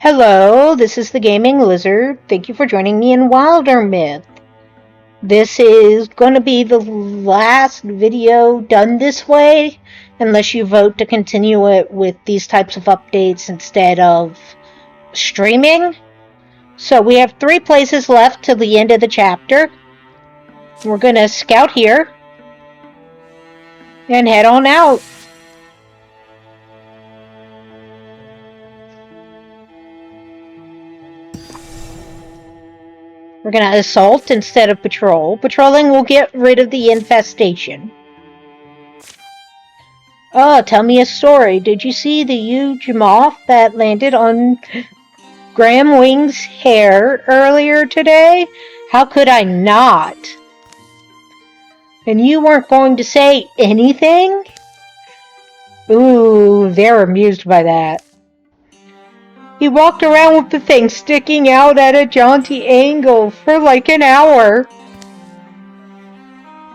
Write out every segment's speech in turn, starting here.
Hello, this is the Gaming Lizard. Thank you for joining me in Wilder Myth. This is going to be the last video done this way, unless you vote to continue it with these types of updates instead of streaming. So we have 3 places left till the end of the chapter. We're going to scout here and head on out. We're going to assault instead of patrol. Patrolling will get rid of the infestation. Oh, tell me a story. Did you see the huge moth that landed on Graham Wing's hair earlier today? How could I not? And you weren't going to say anything? Ooh, they're amused by that. He walked around with the thing sticking out at a jaunty angle for like an hour.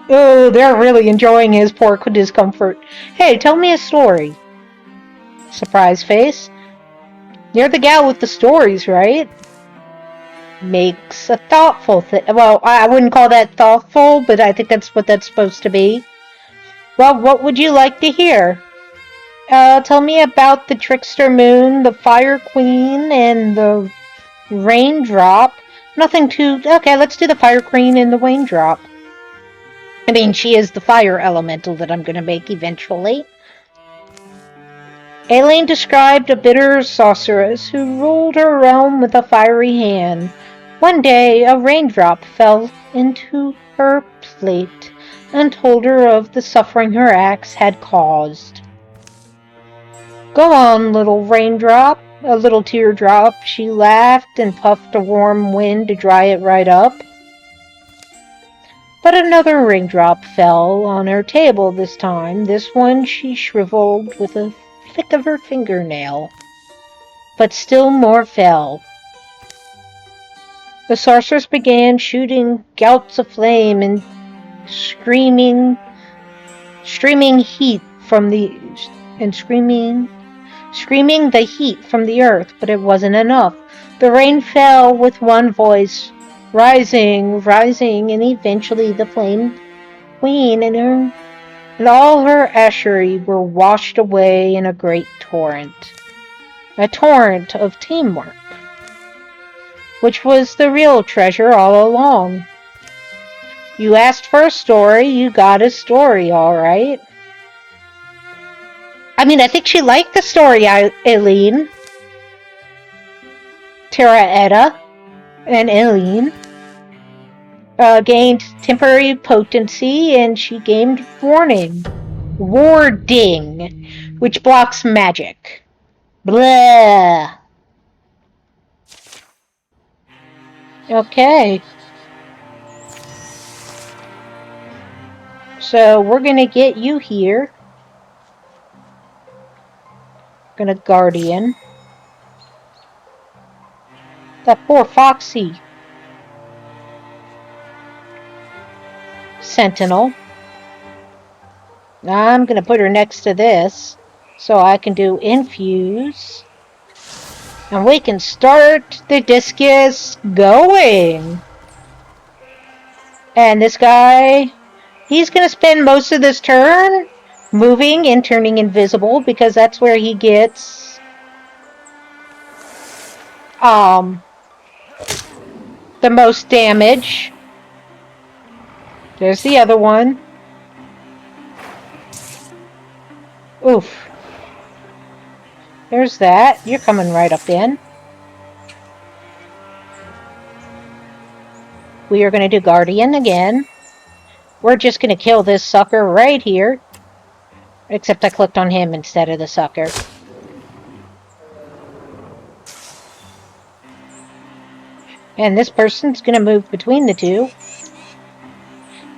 Oh, they're really enjoying his poor discomfort. Hey, tell me a story. Surprise face. You're the gal with the stories, right? Makes a thoughtful thing. Well, I wouldn't call that thoughtful, but I think that's what that's supposed to be. Well, what would you like to hear? Tell me about the trickster moon, the fire queen, and the raindrop. Nothing too... Okay, let's do the fire queen and the raindrop. I mean, she is the fire elemental that I'm going to make eventually. Aileen described a bitter sorceress who ruled her realm with a fiery hand. One day, a raindrop fell into her plate and told her of the suffering her axe had caused. Go on, little raindrop, a little teardrop, she laughed and puffed a warm wind to dry it right up. But another raindrop fell on her table this time. This one she shriveled with a flick of her fingernail. But still more fell. The sorceress began shooting gouts of flame and screaming heat from the heat from the earth, but it wasn't enough. The rain fell with one voice, rising, and eventually the flame queen and all her ashery were washed away in a great torrent. A torrent of teamwork, which was the real treasure all along. You asked for a story, you got a story, all right. I mean, I think she liked the story, Aileen. Terra and Aileen gained temporary potency, and she gained warding, which blocks magic. Blah. Okay. So we're gonna get you here. Gonna guardian. That poor Foxy. Sentinel. I'm gonna put her next to this so I can do infuse. And we can start the discus going. And this guy, he's gonna spend most of this turn moving and turning invisible because that's where he gets the most damage. There's the other one. Oof. There's that. You're coming right up in. We are going to do Guardian again. We're just going to kill this sucker right here. Except I clicked on him instead of the sucker. And this person's going to move between the two.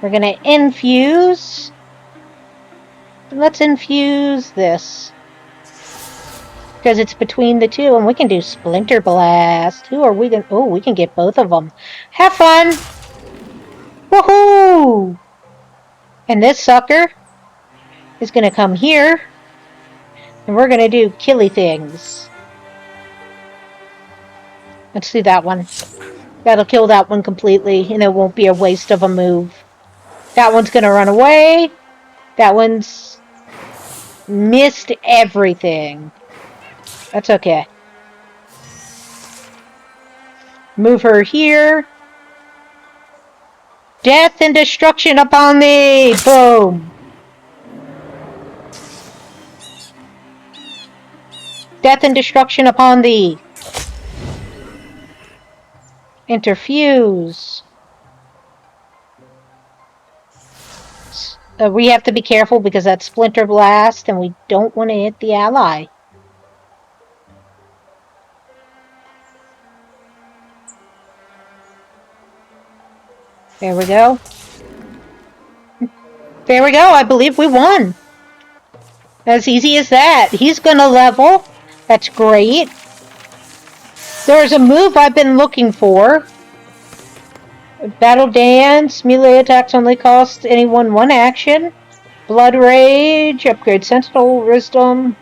We're going to infuse. Let's infuse this. Because it's between the two, and we can do Splinter Blast. Who are we going to... Oh, we can get both of them. Have fun! Woohoo! And this sucker is going to come here. And we're going to do killy things. Let's do that one. That'll kill that one completely, and it won't be a waste of a move. That one's gonna run away. That one's missed everything. That's okay. Move her here. Death and destruction upon thee! Boom! Death and destruction upon thee! Interfuse. We have to be careful because that's Splinter Blast, and we don't want to hit the ally. There we go. There we go. I believe we won. As easy as that. He's gonna level. That's great. There's a move I've been looking for. Battle Dance. Melee attacks only cost anyone one action. Blood Rage. Upgrade Sentinel Wisdom.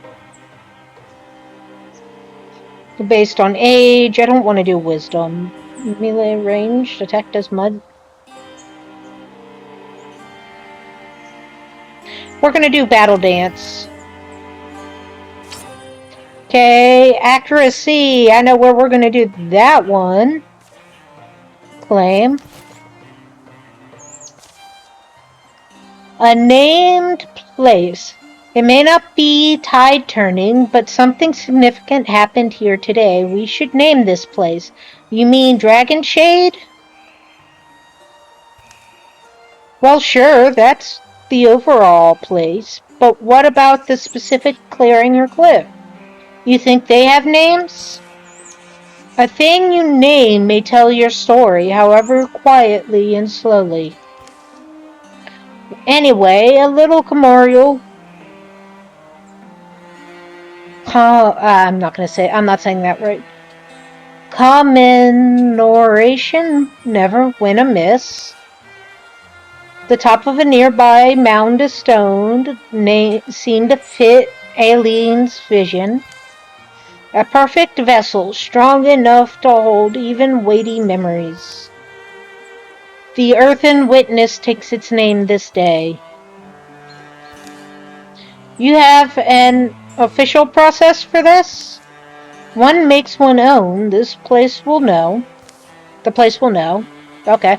Based on age. I don't want to do Wisdom. Melee range. Attack does mud. We're gonna do Battle Dance. Okay, accuracy. I know where we're gonna do that one. Claim. A named place. It may not be tide turning, but something significant happened here today. We should name this place. You mean Dragon Shade? Well, sure, that's the overall place. But what about the specific clearing or cliff? You think they have names? A thing you name may tell your story, however quietly and slowly. Anyway, a little memorial. I'm not saying that right. Commemoration never went amiss. The top of a nearby mound of stone seemed to fit Aileen's vision. A perfect vessel, strong enough to hold even weighty memories. The earthen witness takes its name this day. You have an official process for this? One makes one own. This place will know. The place will know. Okay.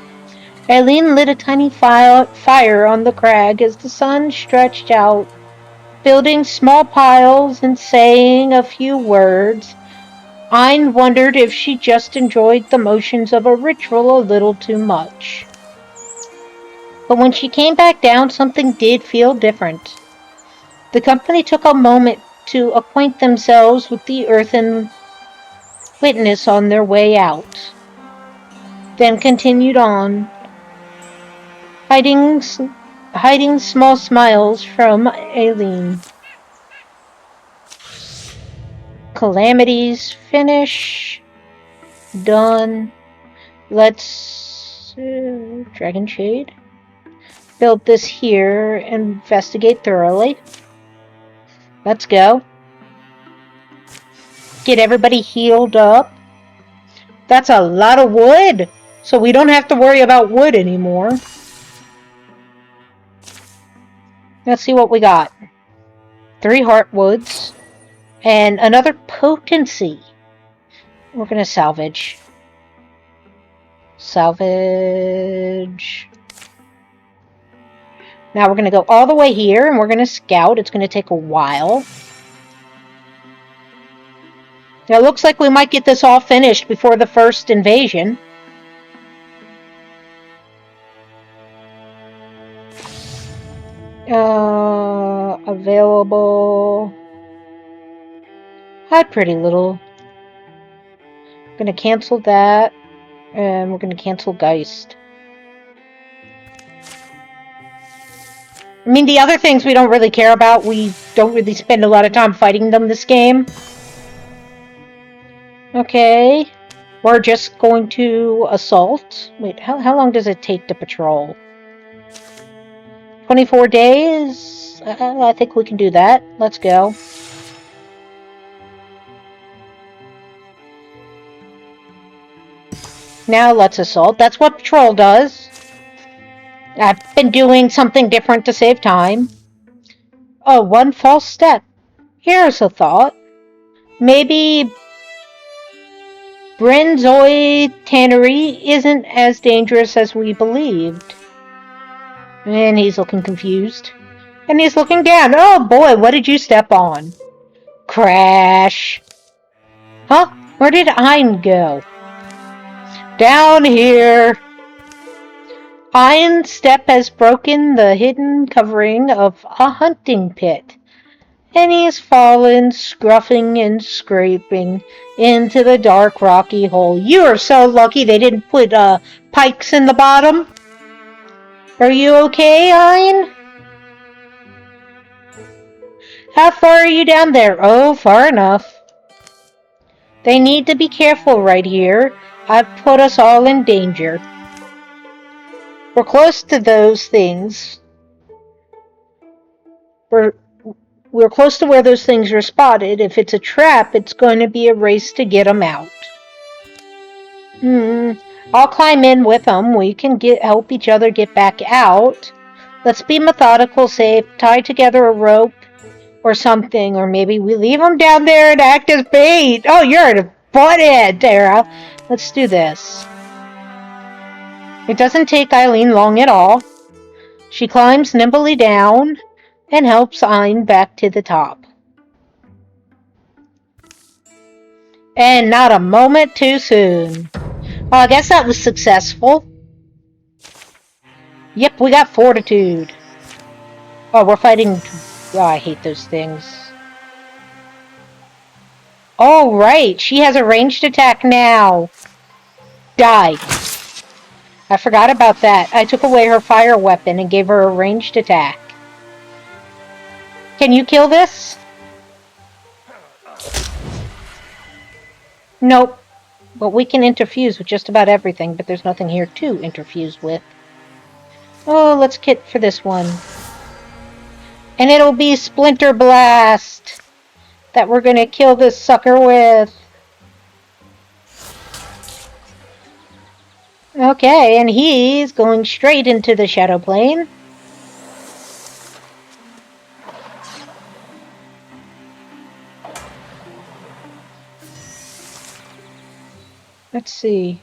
Aileen lit a tiny fire on the crag as the sun stretched out, building small piles and saying a few words. Ayn wondered if she just enjoyed the motions of a ritual a little too much. But when she came back down, something did feel different. The company took a moment to acquaint themselves with the earthen witness on their way out, then continued on, hiding small smiles from Aileen. Calamities finish. Done. Let's Dragon Shade. Build this here. Investigate thoroughly. Let's go. Get everybody healed up. That's a lot of wood. So we don't have to worry about wood anymore. Let's see what we got. 3 heartwoods. And another potency. We're going to salvage. Salvage. Now we're going to go all the way here and we're going to scout. It's going to take a while. Now it looks like we might get this all finished before the first invasion. Available. Hi, pretty little. I'm going to cancel that. And we're going to cancel Geist. I mean, the other things we don't really care about. We don't really spend a lot of time fighting them this game. Okay. We're just going to assault. Wait, how long does it take to patrol? 24 days? I think we can do that. Let's go. Now let's assault. That's what patrol does. I've been doing something different to save time. Oh, one false step. Here's a thought. Maybe Brenzoid Tannery isn't as dangerous as we believed. And he's looking confused. And he's looking down. Oh boy, what did you step on? Crash. Huh? Where did Ein go? Down here. Ein's step has broken the hidden covering of a hunting pit. And he's fallen, scruffing and scraping, into the dark, rocky hole. You are so lucky they didn't put pikes in the bottom. Are you okay, Ein? How far are you down there? Oh, far enough. They need to be careful right here. I've put us all in danger. We're close to those things. We're close to where those things are spotted. If it's a trap, it's going to be a race to get them out. I'll climb in with them. We can help each other get back out. Let's be methodical, safe, tie together a rope or something, or maybe we leave them down there and act as bait. Oh, you're a butthead, Tara. Let's do this. It doesn't take Eileen long at all. She climbs nimbly down and helps Ein back to the top. And not a moment too soon. Well, I guess that was successful. Yep, we got fortitude. Oh, we're fighting... Oh, I hate those things. Oh, right. She has a ranged attack now. Die. I forgot about that. I took away her fire weapon and gave her a ranged attack. Can you kill this? Nope. But we can interfuse with just about everything, but there's nothing here to interfuse with. Oh, let's kit for this one. And it'll be Splinter Blast that we're gonna kill this sucker with. Okay, and he's going straight into the Shadow Plane. Let's see.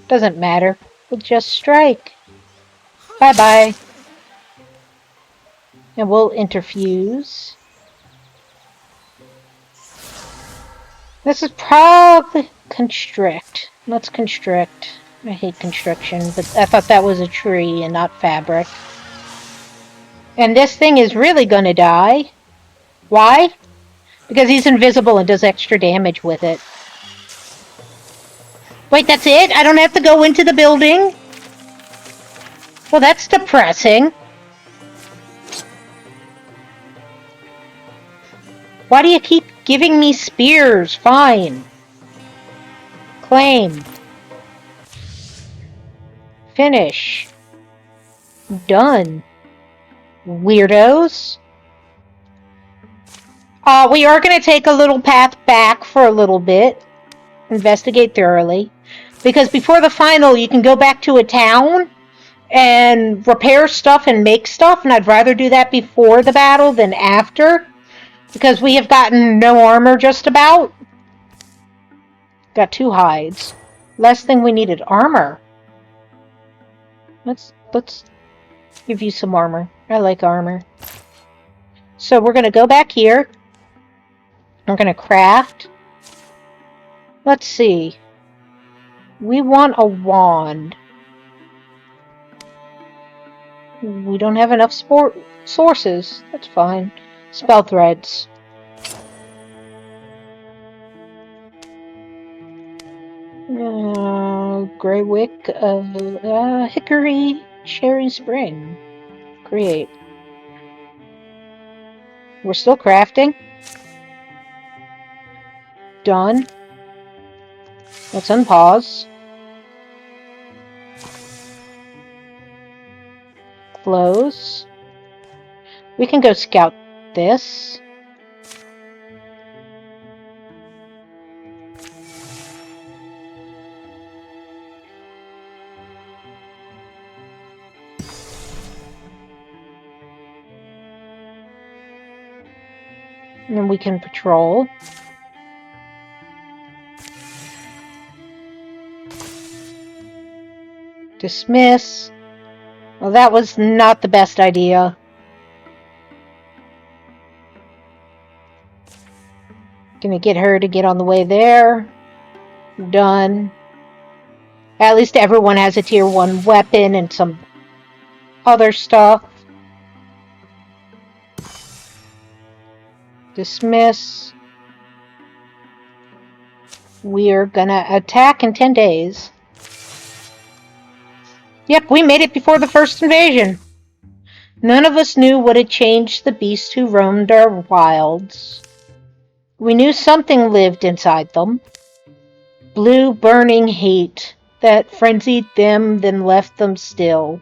Doesn't matter. We'll just strike. Bye-bye. And we'll interfuse. This is probably constrict. Let's constrict. I hate constriction, but I thought that was a tree and not fabric. And this thing is really gonna die. Why? Because he's invisible and does extra damage with it. Wait, that's it? I don't have to go into the building? Well, that's depressing. Why do you keep giving me spears? Fine. Claim. Finish. Done. Weirdos. We are going to take a little path back for a little bit. Investigate thoroughly. Because before the final, you can go back to a town and repair stuff and make stuff. And I'd rather do that before the battle than after. Because we have gotten no armor just about. Got 2 hides. Last thing we needed, armor. Let's give you some armor. I like armor. So we're going to go back here. We're going to craft. Let's see. We want a wand. We don't have enough sources. That's fine. Spell threads. Grey wick of hickory cherry spring. Create. We're still crafting. Done. Let's unpause. Close. We can go scout this. And then we can patrol. Dismiss. Well, that was not the best idea. Gonna get her to get on the way there. Done. At least everyone has a tier 1 weapon and some other stuff. Dismiss. We are gonna attack in 10 days. Yep, we made it before the first invasion. None of us knew what had changed the beast who roamed our wilds. We knew something lived inside them. Blue burning hate that frenzied them, then left them still.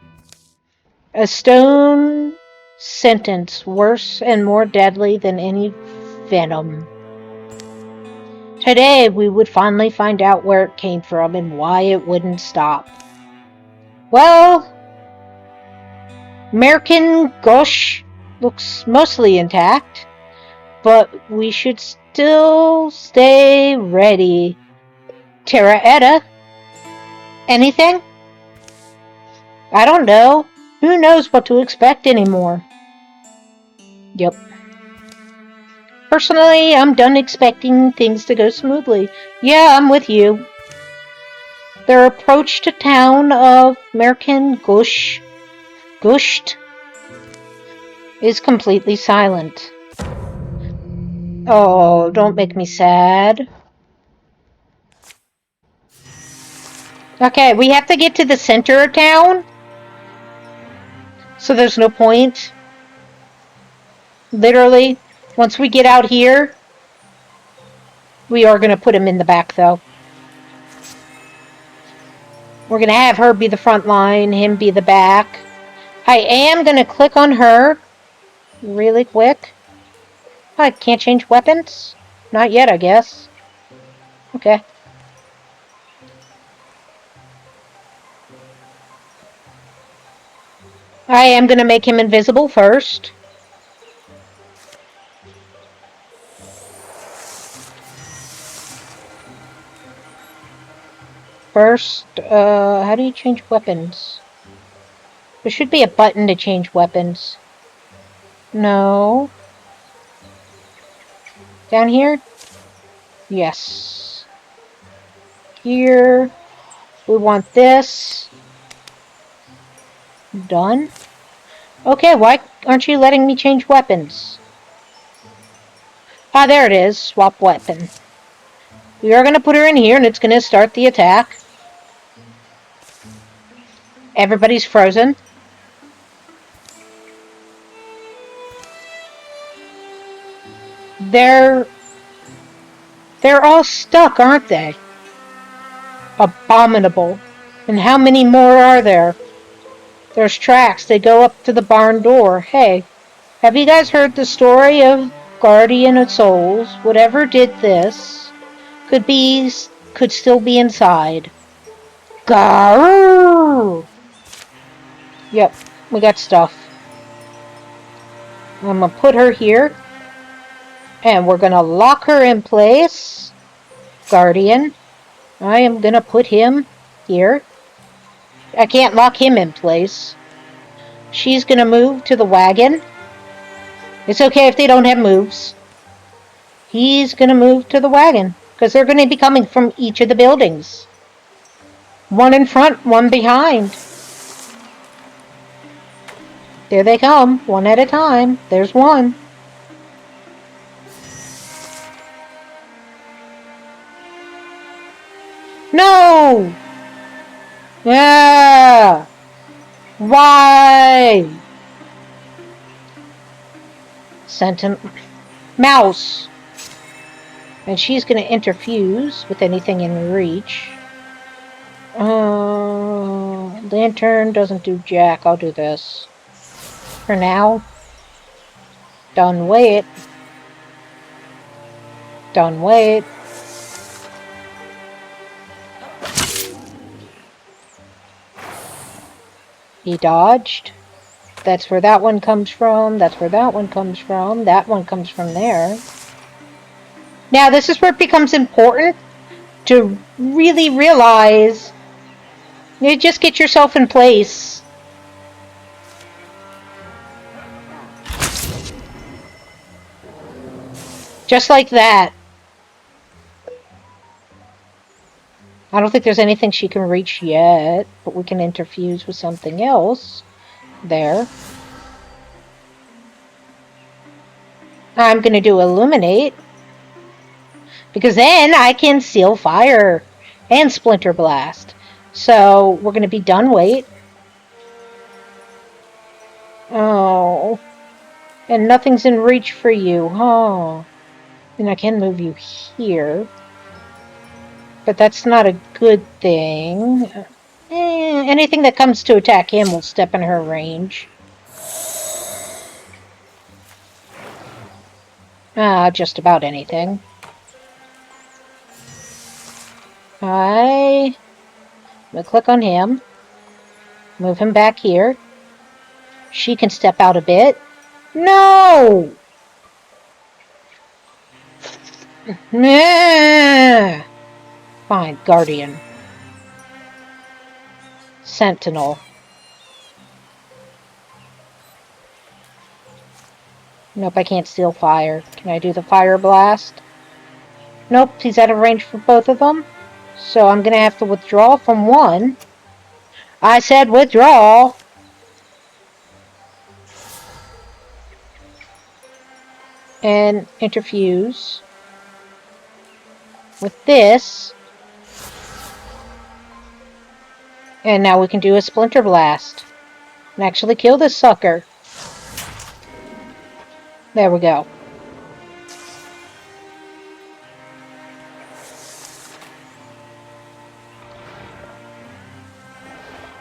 A stone sentence worse and more deadly than any venom. Today we would finally find out where it came from and why it wouldn't stop. Well, American Gush looks mostly intact, but we should still stay ready. Terra Etta? Anything? I don't know. Who knows what to expect anymore? Yep. Personally, I'm done expecting things to go smoothly. Yeah, I'm with you. Their approach to town of American Gusht is completely silent. Oh, don't make me sad. Okay, we have to get to the center of town. So there's no point. Literally, once we get out here, we are going to put him in the back, though. We're going to have her be the front line, him be the back. I am going to click on her really quick. I can't change weapons? Not yet, I guess. Okay. I am going to make him invisible first. First, how do you change weapons? There should be a button to change weapons. No. Down here? Yes. Here. We want this. Done. Okay, why aren't you letting me change weapons? Ah, there it is. Swap weapon. We are going to put her in here, and it's going to start the attack. Everybody's frozen. They're all stuck, aren't they? Abominable. And how many more are there? There's tracks. They go up to the barn door. Hey, have you guys heard the story of Guardian of Souls? Whatever did this could still be inside. Garrrr! Yep, we got stuff. I'm gonna put her here. And we're gonna lock her in place. Guardian. I am gonna put him here. I can't lock him in place. She's gonna move to the wagon. It's okay if they don't have moves. He's gonna move to the wagon. Because they're gonna be coming from each of the buildings. One in front, one behind. There they come, one at a time. There's one. No! Yeah! Why? Sentient mouse. And she's going to interfuse with anything in reach. Lantern doesn't do jack. I'll do this. For now. Done wait. Done wait. He dodged. That's where that one comes from. That's where that one comes from. That one comes from there. Now, this is where it becomes important to really realize you just get yourself in place. Just like that. I don't think there's anything she can reach yet, but we can interfuse with something else. There. I'm going to do Illuminate, because then I can Seal Fire and Splinter Blast. So we're going to be done wait. Oh. And nothing's in reach for you, huh? And I can move you here. But that's not a good thing. Anything that comes to attack him will step in her range. Just about anything. I'm gonna click on him. Move him back here. She can step out a bit. No! Nah! Fine, Guardian. Sentinel. Nope, I can't steal fire. Can I do the Fire Blast? Nope, he's out of range for both of them. So I'm going to have to withdraw from one. I said withdraw! And interfuse with this. And now we can do a Splinter Blast. And actually kill this sucker. There we go.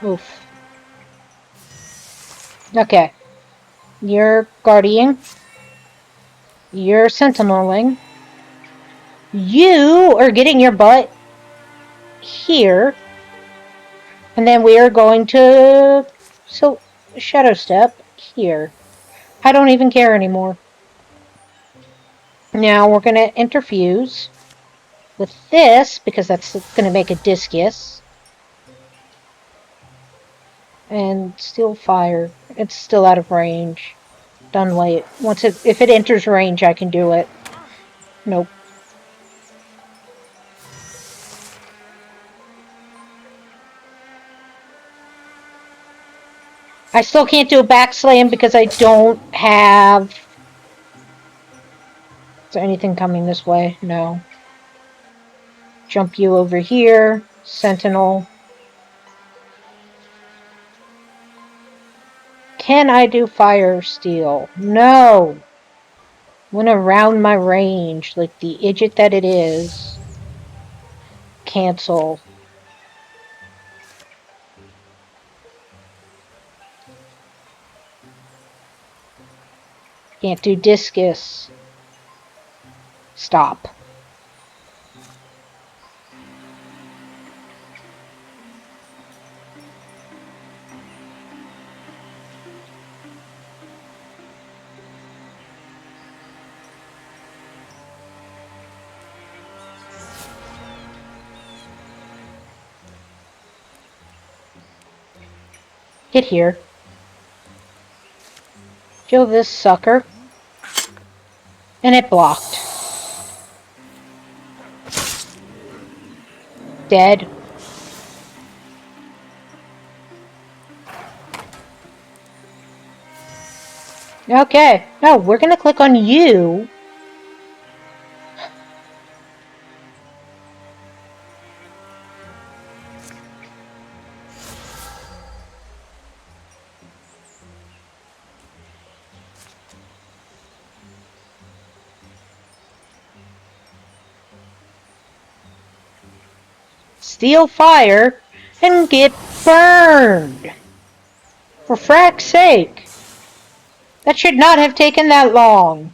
Oof. Okay. You're Guardian. You're Sentineling. You are getting your butt here. And then we are going to Shadow Step here. I don't even care anymore. Now we're going to interfuse with this, because that's going to make a discus. And Steal Fire. It's still out of range. Done wait. If it enters range, I can do it. Nope. I still can't do a back slam because I don't have... Is there anything coming this way? No. Jump you over here. Sentinel. Can I do Fire Steel? No! Went around my range like the idiot that it is. Cancel. Can't do discus. Stop. Get here. Kill this sucker. And it blocked. Dead. Okay. No, we're going to click on you. Steal Fire and get burned. For frack's sake. That should not have taken that long.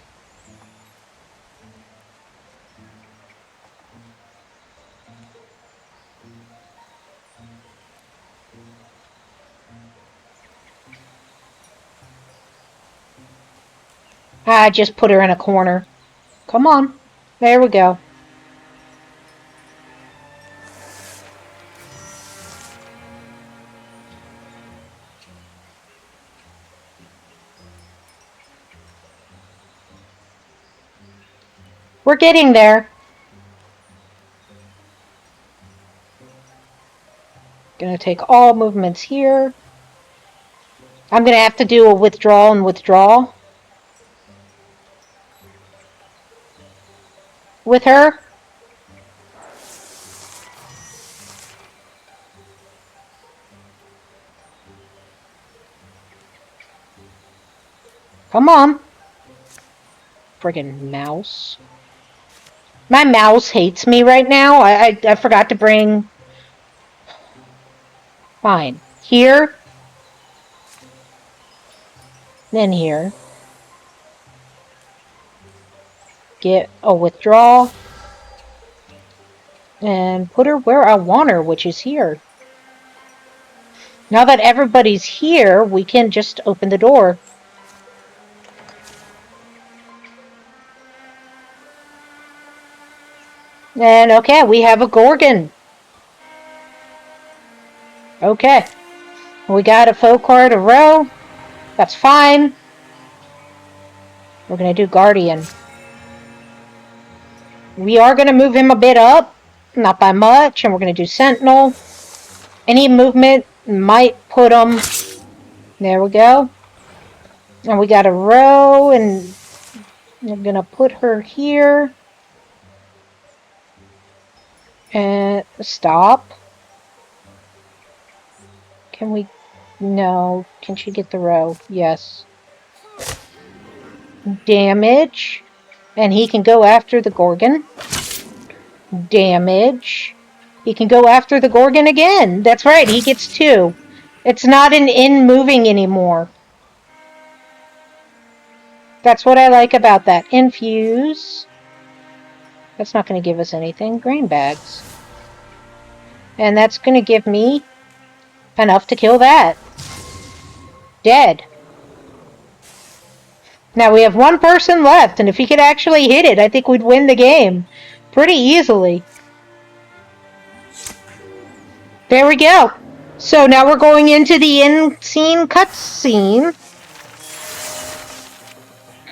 I just put her in a corner. Come on. There we go. We're getting there. Gonna take all movements here. I'm gonna have to do a withdrawal and withdrawal with her. Come on. Friggin' mouse. My mouse hates me right now. I forgot to bring... Fine. Here. Then here. Get a withdrawal. And put her where I want her, which is here. Now that everybody's here, we can just open the door. And okay, we have a Gorgon. Okay. We got a faux card, a row. That's fine. We're going to do Guardian. We are going to move him a bit up. Not by much. And we're going to do Sentinel. Any movement might put him... There we go. And we got a row. And we're going to put her here. And stop. Can we... No. Can she get the row? Yes. Damage. And he can go after the Gorgon. Damage. He can go after the Gorgon again. That's right, he gets 2. It's not an in-moving anymore. That's what I like about that. Infuse. That's not going to give us anything. Grain bags. And that's going to give me enough to kill that. Dead. Now we have one person left, and if he could actually hit it, I think we'd win the game pretty easily. There we go. So now we're going into the in-scene cutscene.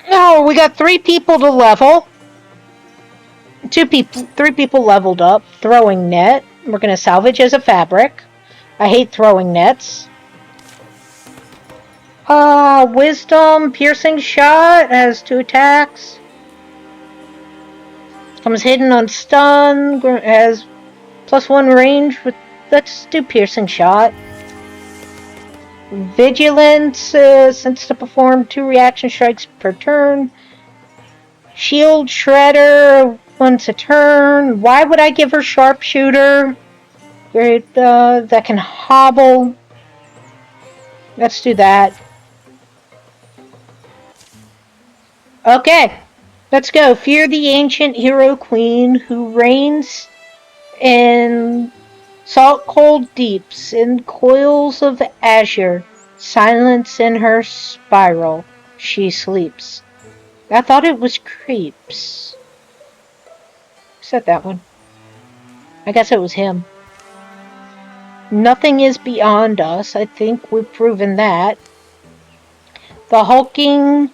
Oh, we got 3 people to level. 3 people leveled up. Throwing net. We're going to salvage as a fabric. I hate throwing nets. Wisdom, piercing shot, has 2 attacks. Comes hidden on stun, has +1 range. Let's do piercing shot. Vigilance, since to perform 2 reaction strikes per turn. Shield shredder, once a turn. Why would I give her sharpshooter? That can hobble. Let's do that. Okay, let's go. Fear the ancient hero queen who reigns in salt cold deeps, in coils of azure, silence in her spiral, she sleeps. I thought it was creeps. Who said that one? I guess it was him. Nothing is beyond us. I think we've proven that. The hulking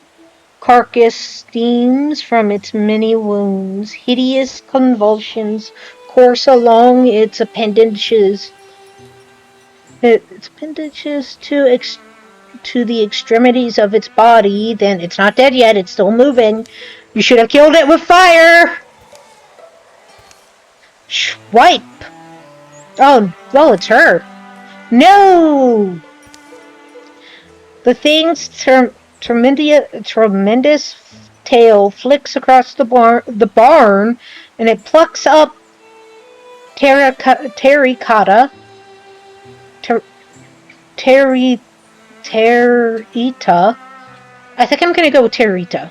carcass steams from its many wounds. Hideous convulsions course along its appendages. Its appendages to the extremities of its body. Then it's not dead yet. It's still moving. You should have killed it with fire. Swipe. Oh, well, it's her. No. The thing's tremendous tail flicks across the barn, and it plucks up terracotta. Terita. I think I'm gonna go with Terita.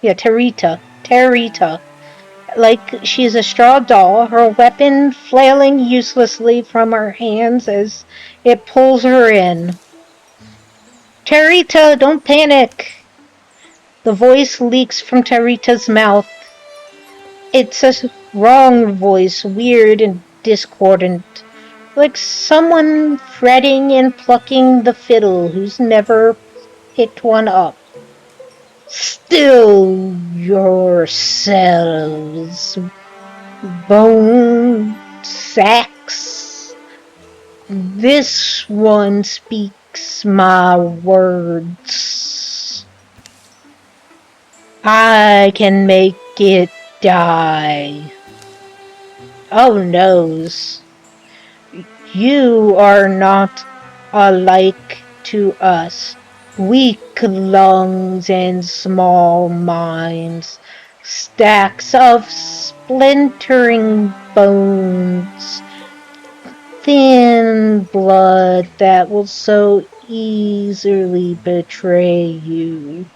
Yeah, Terita. Like she's a straw doll, her weapon flailing uselessly from her hands as it pulls her in. Terita, don't panic! The voice leaks from Terita's mouth. It's a wrong voice, weird and discordant, like someone fretting and plucking the fiddle who's never picked one up. Still yourselves, bone sacks. This one speaks my words. I can make it die. Oh noes. You are not alike to us. Weak lungs and small minds. Stacks of splintering bones. Thin blood that will so easily betray you.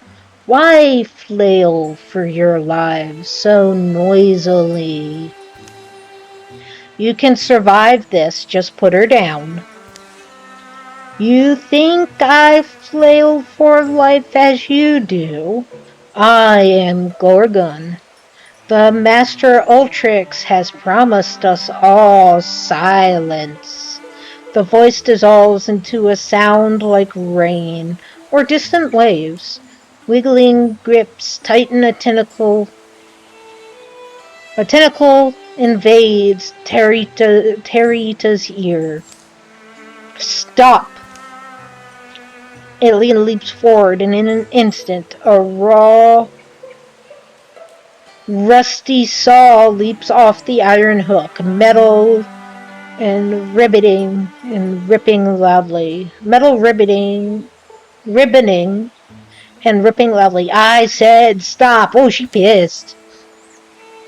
Why flail for your lives so noisily? You can survive this, just put her down. You think I flail for life as you do? I am Gorgon. The Master Ulstryx has promised us all silence. The voice dissolves into a sound like rain or distant waves. Wiggling grips tighten a tentacle. A tentacle invades Terita's ear. Stop! Alien leaps forward, and in an instant, a raw, rusty saw leaps off the iron hook, metal and ribbing loudly. Metal ribboning and ripping loudly. I said stop! Oh, she pissed.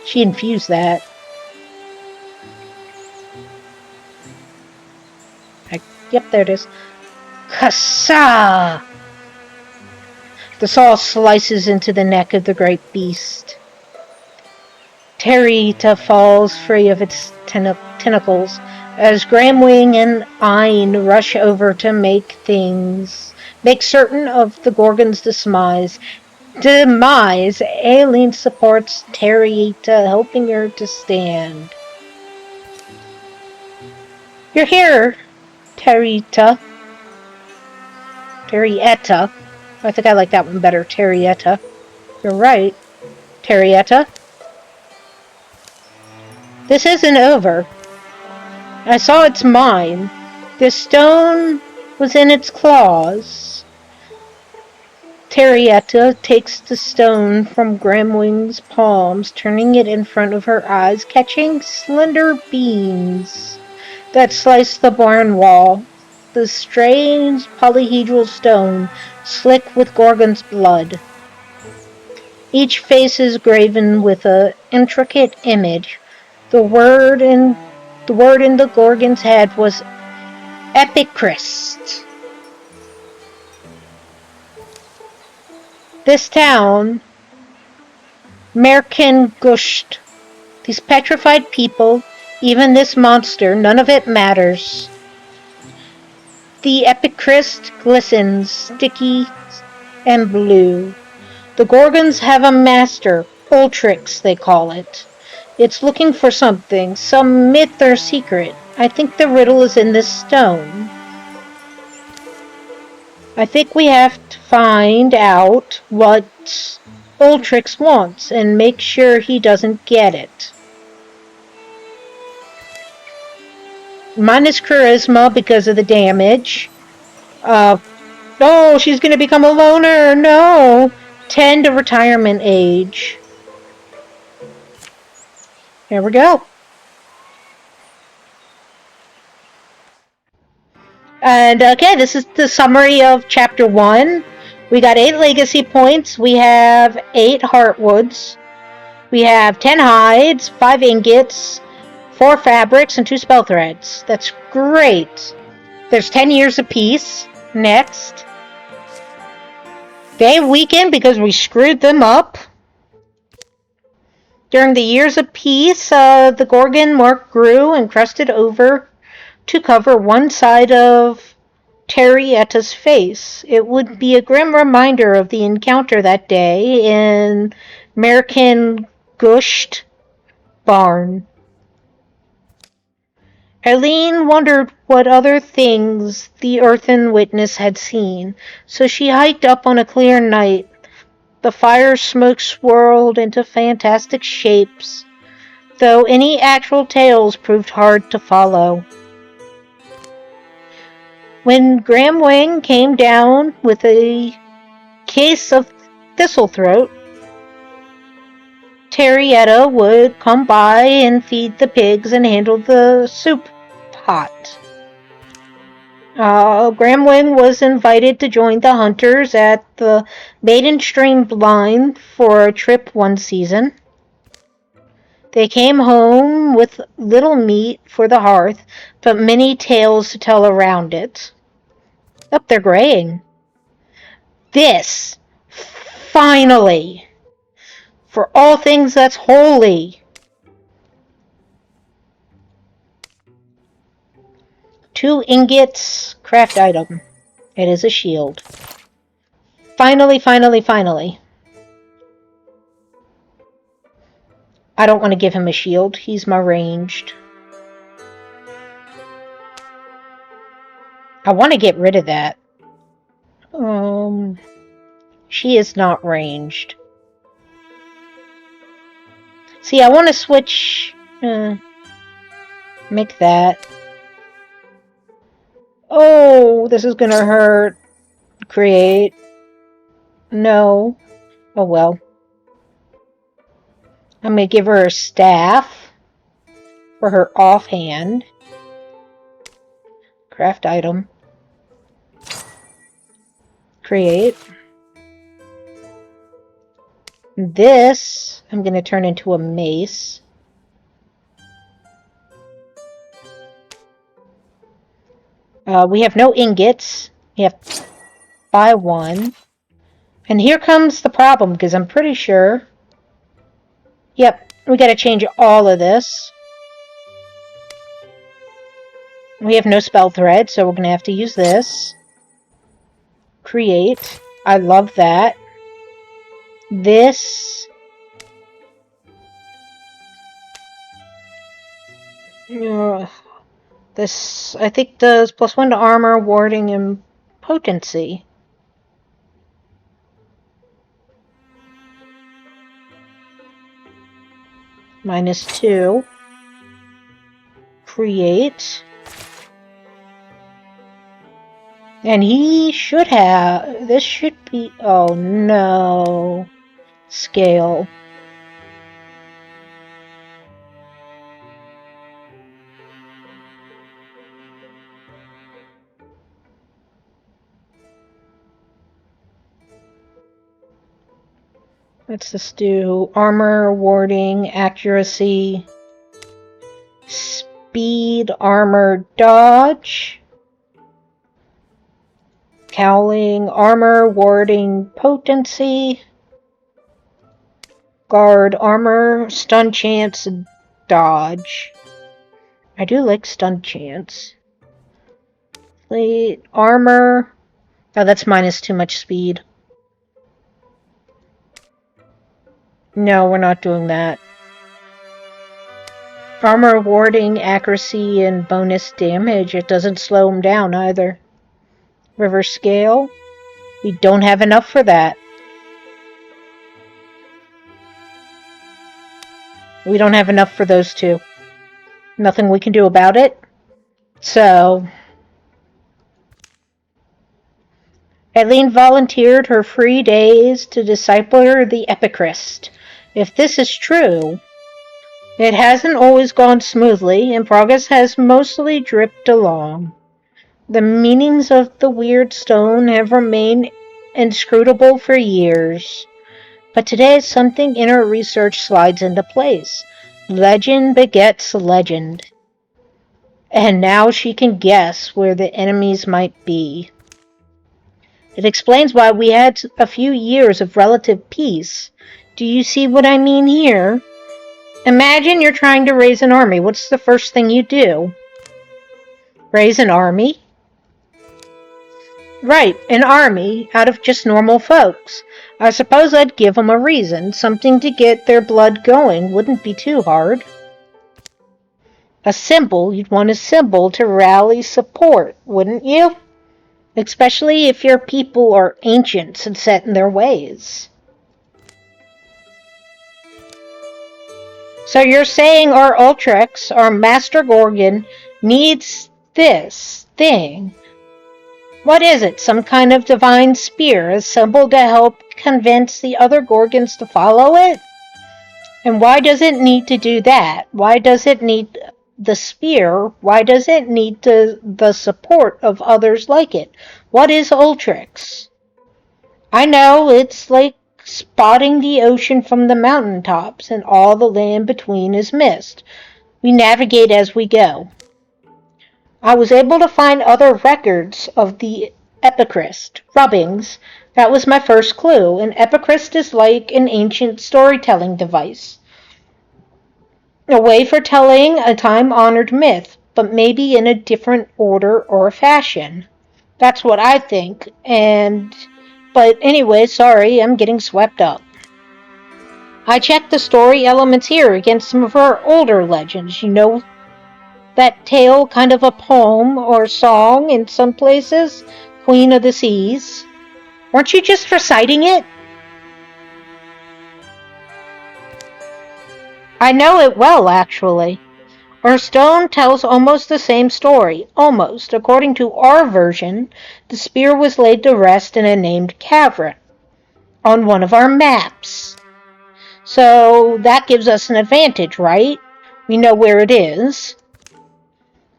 She infused that. Yep, there it is. Kassa! The saw slices into the neck of the great beast. Terita falls free of its tentacles as Gramwing and Ein rush over to make certain of the Gorgon's demise. Aileen supports Terita, helping her to stand. You're here, Terita. Terrietta. I think I like that one better, Terrietta. You're right, Terrietta. This isn't over. I saw its mine. This stone was in its claws. Terrietta takes the stone from Gramwing's palms, turning it in front of her eyes, catching slender beams that slice the barn wall. The strange polyhedral stone, slick with Gorgon's blood. Each face is graven with an intricate image. The word in the Gorgon's head was Epichrist. This town, Merkengusht, these petrified people, even this monster, none of it matters. The Epichrist glistens, sticky and blue. The Gorgons have a master, Ulstryx they call it. It's looking for something, some myth or secret. I think the riddle is in this stone. I think we have to find out what Ulstryx wants and make sure he doesn't get it. Minus charisma because of the damage. Oh, she's going to become a loner. No. 10 to retirement age. There we go. And okay, this is the summary of Chapter 1. We got 8 legacy points. We have 8 heartwoods. We have 10 hides, 5 ingots, 4 fabrics, and 2 spell threads. That's great. There's 10 years apiece. Next. They weakened because we screwed them up. During the years of peace, the Gorgon mark grew and crusted over to cover one side of Terrietta's face. It would be a grim reminder of the encounter that day in American Gusht Barn. Eileen wondered what other things the earthen witness had seen, so she hiked up on a clear night. The fire smoke swirled into fantastic shapes, though any actual tales proved hard to follow. When Graham Wing came down with a case of thistlethroat, Terrietta would come by and feed the pigs and handle the soup pot. Graham Wing was invited to join the hunters at the Maiden Stream line for a trip one season. They came home with little meat for the hearth, but many tales to tell around it. Up, they're graying. This, finally, for all things that's holy. 2 ingots, craft item. It is a shield. Finally, finally, finally. I don't want to give him a shield. He's my ranged. I want to get rid of that. She is not ranged. See, I want to switch. Make that. Oh, this is gonna hurt. Create. No. Oh well. I'm gonna give her a staff for her offhand. Craft item. Create. This I'm gonna turn into a mace. We have no ingots. We have to buy one. And here comes the problem, because I'm pretty sure... Yep, we gotta change all of this. We have no spell thread, so we're gonna have to use this. Create. I love that. This... This, I think, does +1 to armor, warding, and potency. -2. Create. And he should have... This should be... Oh, no. Scale. Let's just do armor, warding, accuracy, speed, armor, dodge, cowling, armor, warding, potency, guard, armor, stun chance, dodge. I do like stun chance. Plate, armor. Oh, that's minus too much speed. No, we're not doing that. Armor, warding, accuracy, and bonus damage. It doesn't slow him down either. River scale. We don't have enough for that. We don't have enough for those two. Nothing we can do about it. So... Eileen volunteered her free days to disciple the Epichrist. If this is true, it hasn't always gone smoothly, and progress has mostly dripped along. The meanings of the weird stone have remained inscrutable for years. But today something in her research slides into place. Legend begets legend. And now she can guess where the enemies might be. It explains why we had a few years of relative peace. Do you see what I mean here? Imagine you're trying to raise an army. What's the first thing you do? Raise an army? Right, an army out of just normal folks. I suppose I'd give them a reason, something to get their blood going. Wouldn't be too hard. A symbol, you'd want a symbol to rally support, wouldn't you? Especially if your people are ancients and set in their ways. So you're saying our Ulstryx, our Master Gorgon, needs this thing. What is it? Some kind of divine spear, a symbol to help convince the other Gorgons to follow it? And why does it need to do that? Why does it need the spear? Why does it need the support of others like it? What is Ulstryx? I know, it's like spotting the ocean from the mountaintops, and all the land between is mist. We navigate as we go. I was able to find other records of the epicryst, rubbings. That was my first clue. An epicryst is like an ancient storytelling device. A way for telling a time-honored myth, but maybe in a different order or fashion. That's what I think. But anyway, sorry, I'm getting swept up. I checked the story elements here against some of our older legends. You know, that tale, kind of a poem or song in some places, Queen of the Seas. Weren't you just reciting it? I know it well, actually. Our stone tells almost the same story. Almost. According to our version, the spear was laid to rest in a named cavern on one of our maps. So that gives us an advantage, right? We know where it is.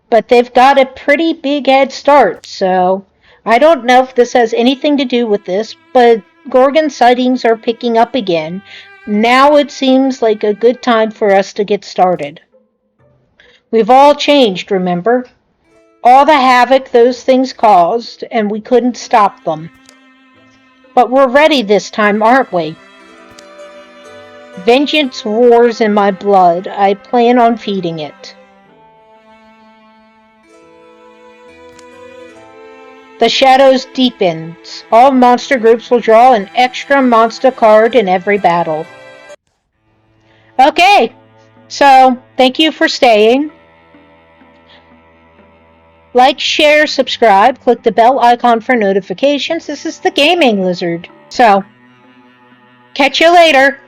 But they've got a pretty big head start, so I don't know if this has anything to do with this, but Gorgon sightings are picking up again. Now it seems like a good time for us to get started. We've all changed, remember? All the havoc those things caused, and we couldn't stop them. But we're ready this time, aren't we? Vengeance roars in my blood. I plan on feeding it. The shadows deepen. All monster groups will draw an extra monster card in every battle. Okay, so thank you for staying. Like, share, subscribe, click the bell icon for notifications. This is the Gaming Lizard. So, catch you later.